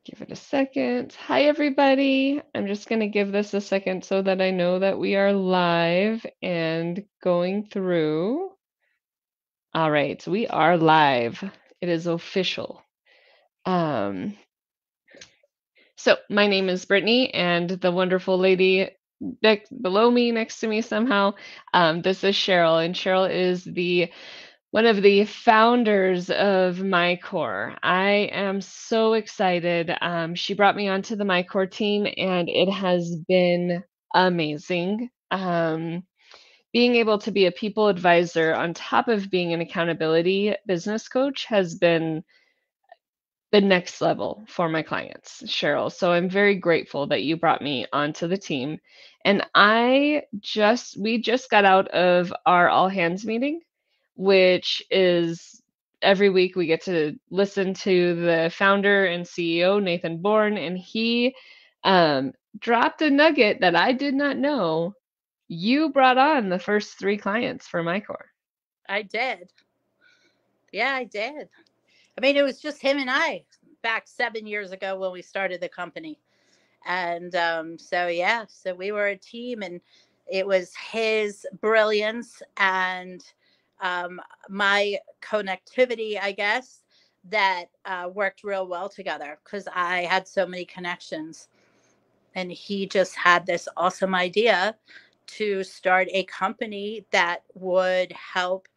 Give it a second. Hi, everybody. I'm just going to give this a second so that I know that we are live and going through. All right, we are live. It is official. Um, so my name is Brittany, and the wonderful lady below me, next to me somehow, this is Cheryl, and Cheryl is the one of the founders of MyCORE. I am so excited. She brought me onto the MyCORE team, and it has been amazing. Being able to be a people advisor on top of being an accountability business coach has been the next level for my clients, Cheryl. So I'm very grateful that you brought me onto the team. And we just got out of our all hands meeting, which is every week we get to listen to the founder and CEO, Nathan Bourne, and he um, dropped a nugget that I did not know. You brought on the first 3 clients for MyCore. I did. Yeah, I did. I mean, it was just him and I back 7 years ago when we started the company. And so we were a team, and it was his brilliance and um, my connectivity, I guess, that worked real well together because I had so many connections. And he just had this awesome idea to start a company that would help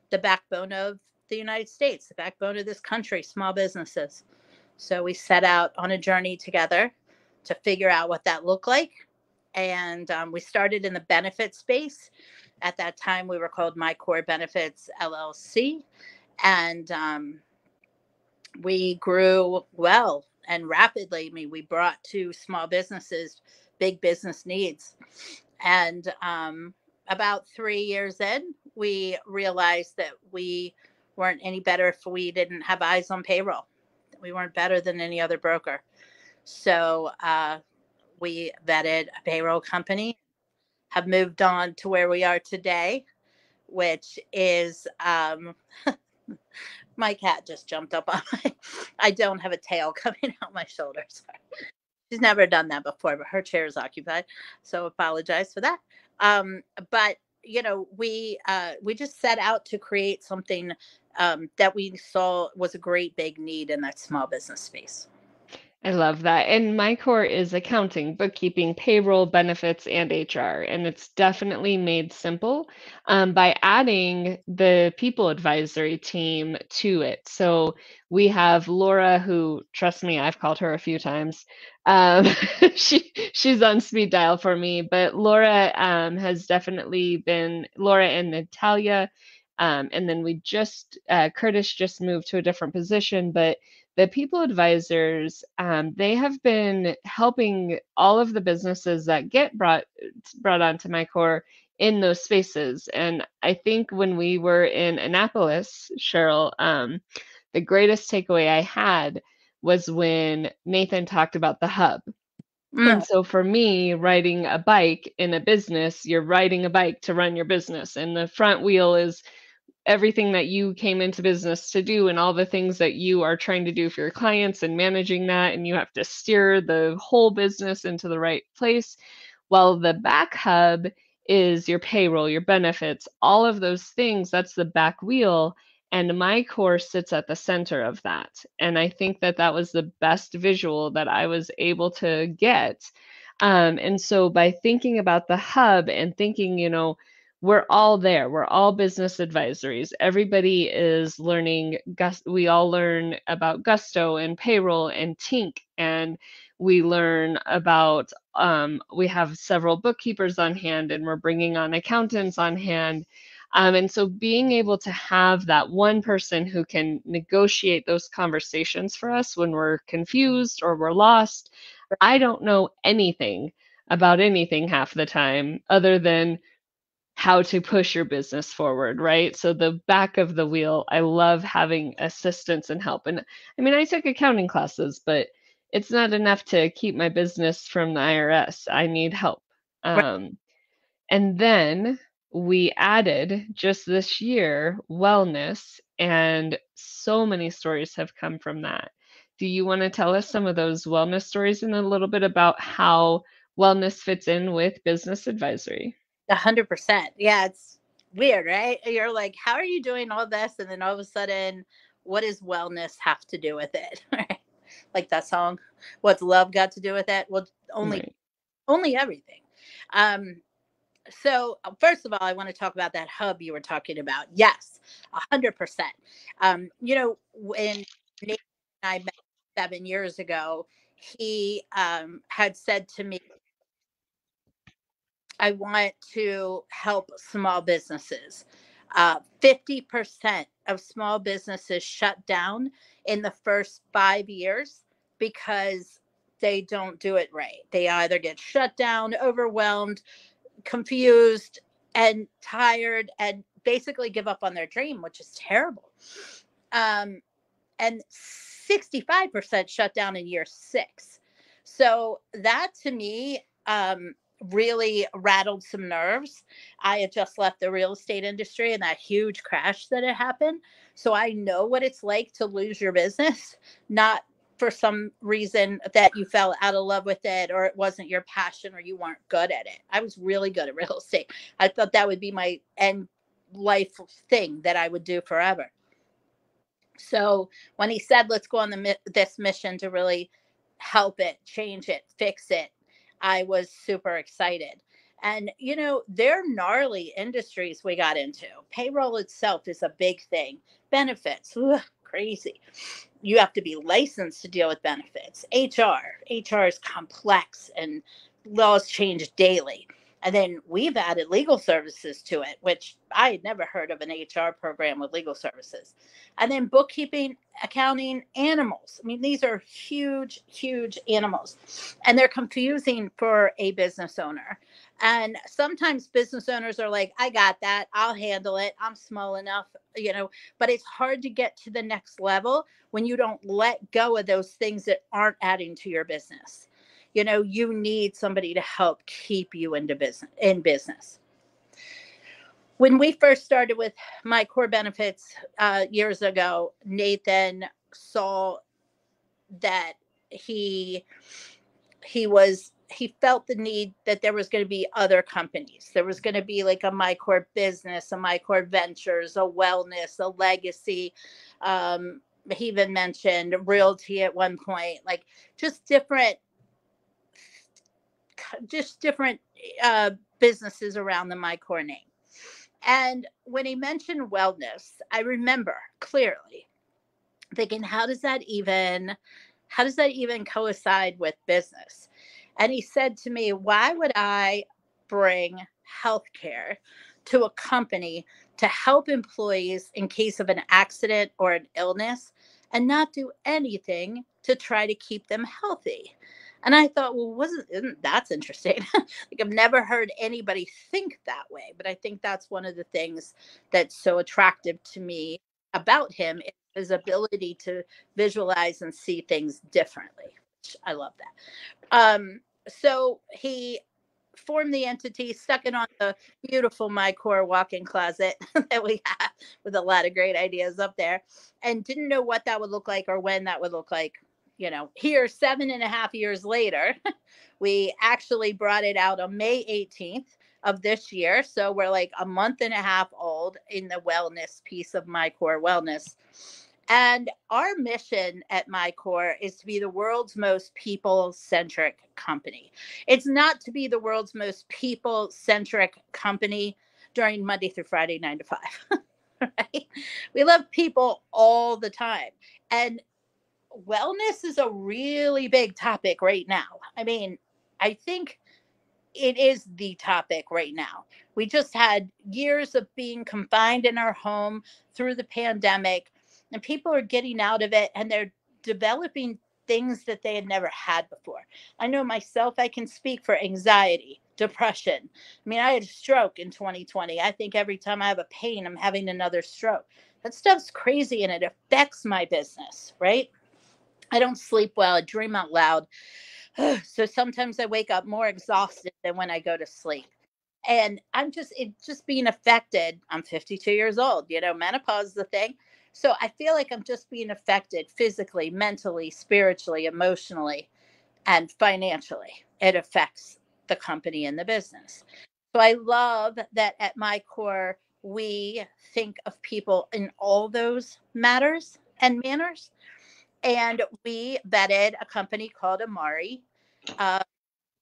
the backbone of the United States, the backbone of this country, small businesses. So we set out on a journey together to figure out what that looked like. And we started in the benefit space. At that time, we were called MyCore Benefits LLC. And we grew well and rapidly. I mean, we brought to small businesses big business needs. And about 3 years in, we realized that we weren't any better if we didn't have eyes on payroll. We weren't better than any other broker. So we vetted a payroll company, have moved on to where we are today, which is my cat just jumped up on my. I don't have a tail coming out my shoulders. She's never done that before, but her chair is occupied, so apologize for that. But we just set out to create something that we saw was a great big need in that small business space. I love that. And my core is accounting, bookkeeping, payroll, benefits, and HR. And it's definitely made simple by adding the people advisory team to it. So we have Laura, who, trust me, I've called her a few times. Um, she's on speed dial for me, but Laura has definitely been Laura and Natalia. And then Curtis just moved to a different position, but the people advisors, they have been helping all of the businesses that get brought onto my core in those spaces. And I think when we were in Annapolis, Cheryl, the greatest takeaway I had was when Nathan talked about the hub. And Mm, so for me, riding a bike in a business, you're riding a bike to run your business, and the front wheel is everything that you came into business to do and all the things that you are trying to do for your clients and managing that, and you have to steer the whole business into the right place, while the back hub is your payroll, your benefits, all of those things. That's the back wheel, and my core sits at the center of that. And I think that that was the best visual that I was able to get. And so by thinking about the hub and thinking, we're all there. We're all business advisories. Everybody is learning. We all learn about Gusto and payroll and Tink, and we learn about. We have several bookkeepers on hand, and we're bringing on accountants on hand. And so being able to have that one person who can negotiate those conversations for us when we're confused or we're lost. I don't know anything about anything half the time other than how to push your business forward, right? So the back of the wheel, I love having assistance and help. And I mean, I took accounting classes, but it's not enough to keep my business from the IRS. I need help. right. Um, and then we added just this year wellness, and so many stories have come from that. Do you want to tell us some of those wellness stories and a little bit about how wellness fits in with business advisory? 100%. Yeah, it's weird, right? You're like, how are you doing all this? And then all of a sudden, what does wellness have to do with it? Right? Like that song, "What's love got to do with it?" Well, only Right. only everything. Um, so first of all, I want to talk about that hub you were talking about. Yes, 100%. When Nate and I met 7 years ago, he had said to me, I want to help small businesses. 50% of small businesses shut down in the first 5 years because they don't do it right. They either get shut down, overwhelmed, confused, and tired, and basically give up on their dream, which is terrible. Um, and 65% shut down in year 6. So that to me really rattled some nerves. I had just left the real estate industry and that huge crash that had happened. So I know what it's like to lose your business, not for some reason that you fell out of love with it or it wasn't your passion or you weren't good at it. I was really good at real estate. I thought that would be my end life thing that I would do forever. So when he said, let's go on this mission to really help it, change it, fix it, I was super excited. And, they're gnarly industries we got into. Payroll itself is a big thing. Benefits, ugh, crazy. You have to be licensed to deal with benefits. HR is complex and laws change daily. And then we've added legal services to it, which I had never heard of an HR program with legal services. And then bookkeeping, accounting, animals. I mean, these are huge, huge animals. And they're confusing for a business owner. And sometimes business owners are like, I got that. I'll handle it. I'm small enough, but it's hard to get to the next level when you don't let go of those things that aren't adding to your business. You need somebody to help keep you in business. When we first started with MyCORE benefits years ago, Nathan saw that he felt the need that there was going to be other companies. There was going to be like a MyCORE business, a MyCORE ventures, a wellness, a legacy. He even mentioned realty at one point, like just different uh, businesses around the MyCORE name. And when he mentioned wellness, I remember clearly thinking, how does that even coincide with business? And he said to me, why would I bring healthcare to a company to help employees in case of an accident or an illness and not do anything to try to keep them healthy? And I thought, well, isn't that's interesting? Like, I've never heard anybody think that way, but I think that's one of the things that's so attractive to me about him, is his ability to visualize and see things differently. I love that. So he formed the entity, stuck it on the beautiful MyCORE walk-in closet that we have with a lot of great ideas up there, and didn't know what that would look like or when that would look like. Here 7.5 years later, we actually brought it out on May 18th of this year. So we're like a month and a half old in the wellness piece of MyCORE Wellness. And our mission at MyCORE is to be the world's most people-centric company. It's not to be the world's most people-centric company during Monday through Friday, 9 to 5. Right? We love people all the time. And wellness is a really big topic right now. I mean, I think it is the topic right now. We just had years of being confined in our home through the pandemic, and people are getting out of it and they're developing things that they had never had before. I know myself, I can speak for anxiety, depression. I mean, I had a stroke in 2020. I think every time I have a pain, I'm having another stroke. That stuff's crazy and it affects my business, right? I don't sleep well. I dream out loud. So sometimes I wake up more exhausted than when I go to sleep. And it's just being affected. I'm 52 years old. Menopause is the thing. So I feel like I'm just being affected physically, mentally, spiritually, emotionally, and financially. It affects the company and the business. So I love that at MyCORE, we think of people in all those matters and manners. And we vetted a company called Amari, uh,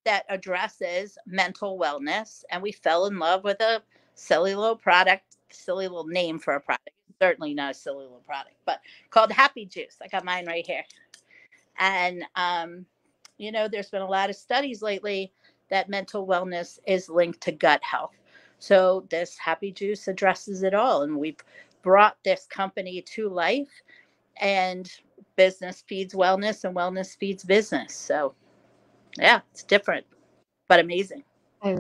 that addresses mental wellness. And we fell in love with a silly little product, silly little name for a product. Certainly not a silly little product, but called Happy Juice. I got mine right here. And, there's been a lot of studies lately that mental wellness is linked to gut health. So this Happy Juice addresses it all. And we've brought this company to life, and business feeds wellness and wellness feeds business. So yeah, it's different, but amazing. I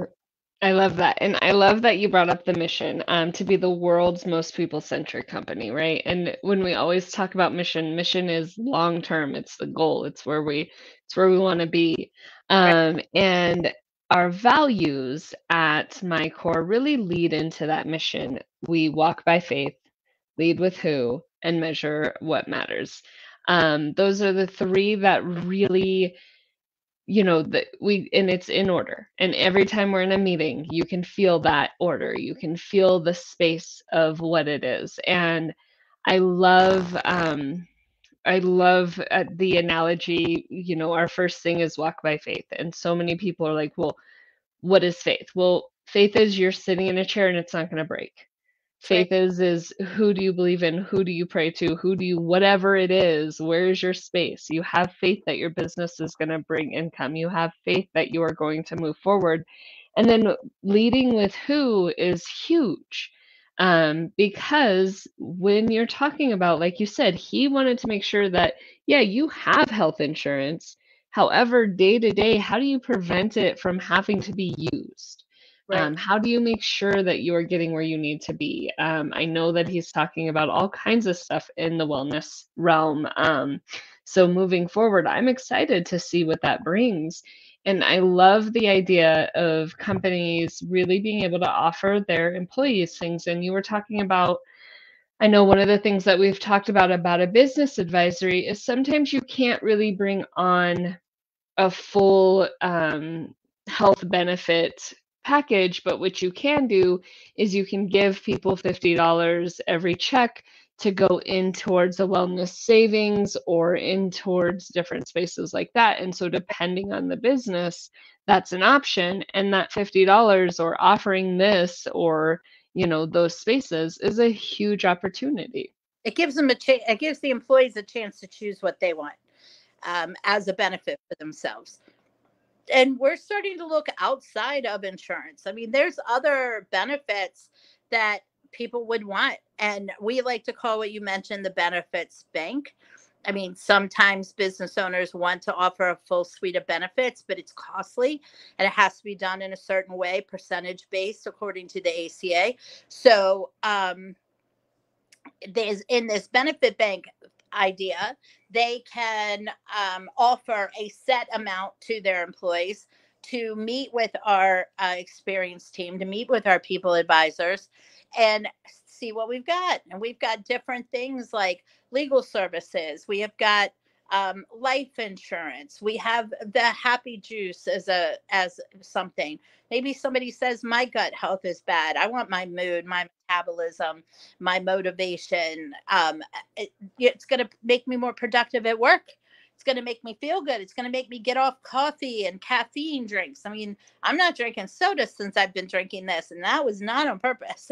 I love that. And I love that you brought up the mission, to be the world's most people-centric company, right? And when we always talk about mission, mission is long term. It's the goal. It's where we want to be. Right. And our values at MyCore really lead into that mission. We walk by faith, lead with who, and measure what matters. Those are the three that really, that we and it's in order, and every time we're in a meeting you can feel that order, you can feel the space of what it is. And i love um I love the analogy, our first thing is walk by faith, and so many people are like, well, what is faith? Well, faith is you're sitting in a chair and it's not going to break. That's right. Faith is who do you believe in? Who do you pray to? Who do you, whatever it is, where is your space? You have faith that your business is going to bring income. You have faith that you are going to move forward. And then leading with who is huge. Because when you're talking about, like you said, he wanted to make sure that, yeah, you have health insurance. However, day to day, how do you prevent it from having to be used? Right. How do you make sure that you are getting where you need to be? I know that he's talking about all kinds of stuff in the wellness realm. So moving forward, I'm excited to see what that brings. And I love the idea of companies really being able to offer their employees things. And you were talking about, I know one of the things that we've talked about a business advisory is sometimes you can't really bring on a full health benefit package, but what you can do is you can give people $50 every check to go in towards a wellness savings or in towards different spaces like that. And so, depending on the business, that's an option. And that $50 or offering this or those spaces is a huge opportunity. It gives them it gives the employees a chance to choose what they want, as a benefit for themselves. And we're starting to look outside of insurance. I mean, there's other benefits that people would want. And we like to call what you mentioned the benefits bank. I mean, sometimes business owners want to offer a full suite of benefits, but it's costly and it has to be done in a certain way, percentage based according to the ACA. So, there's in this benefit bank idea, they can offer a set amount to their employees to meet with our experienced team, to meet with our people advisors, and see what we've got. And we've got different things like legal services. We have got life insurance. We have the Happy Juice as something. Maybe somebody says my gut health is bad. I want my mood, my metabolism, my motivation. It's going to make me more productive at work. It's going to make me feel good. It's going to make me get off coffee and caffeine drinks. I mean, I'm not drinking soda since I've been drinking this, and that was not on purpose.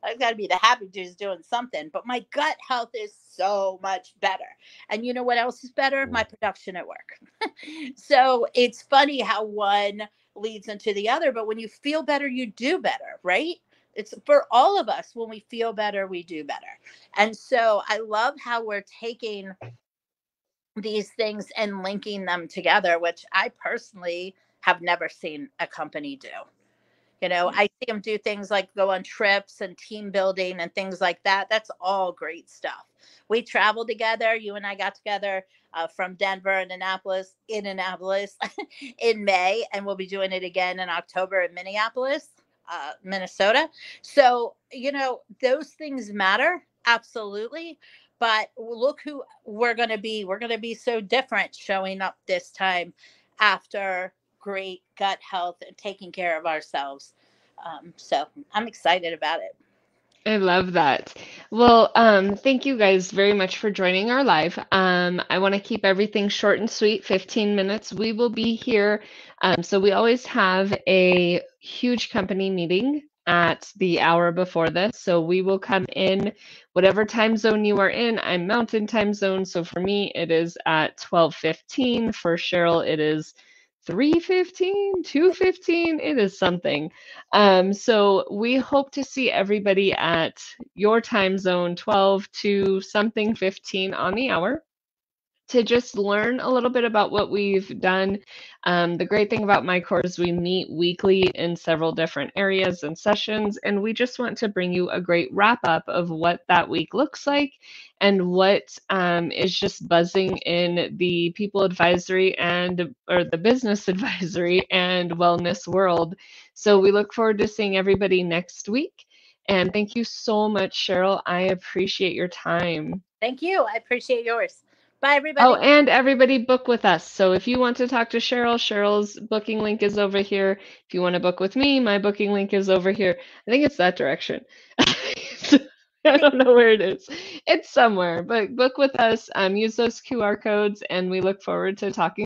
I've got to be the Happy Juice doing something, but my gut health is so much better. And you know what else is better? My production at work. So it's funny how one leads into the other, but when you feel better, you do better, right? It's for all of us. When we feel better, we do better. And so I love how we're taking these things and linking them together, which I personally have never seen a company do. I see them do things like go on trips and team building and things like that. That's all great stuff. We traveled together. You and I got together from Denver and Annapolis in May, and we'll be doing it again in October in Minneapolis, Minnesota. So, those things matter. Absolutely. But look who we're going to be. We're going to be so different showing up this time after great gut health and taking care of ourselves. So I'm excited about it. I love that. Well, thank you guys very much for joining our live. I want to keep everything short and sweet, 15 minutes. We will be here. So we always have a huge company meeting at the hour before this. So we will come in whatever time zone you are in. I'm Mountain Time Zone. So for me, it is at 12:15. For Cheryl, it is 3:15, 2:15. It is something. So we hope to see everybody at your time zone, 12 to something 15 on the hour, to just learn a little bit about what we've done. The great thing about MyCORE is we meet weekly in several different areas and sessions, and we just want to bring you a great wrap up of what that week looks like and what is just buzzing in the people advisory and or the business advisory and wellness world. So we look forward to seeing everybody next week. And thank you so much, Cheryl. I appreciate your time. Thank you. I appreciate yours. Bye, Oh, everybody. and everybody book with us. So if you want to talk to Cheryl, Cheryl's booking link is over here. If you want to book with me, my booking link is over here. I think it's that direction. I don't know where it is. It's somewhere, but book with us. Use those QR codes, and we look forward to talking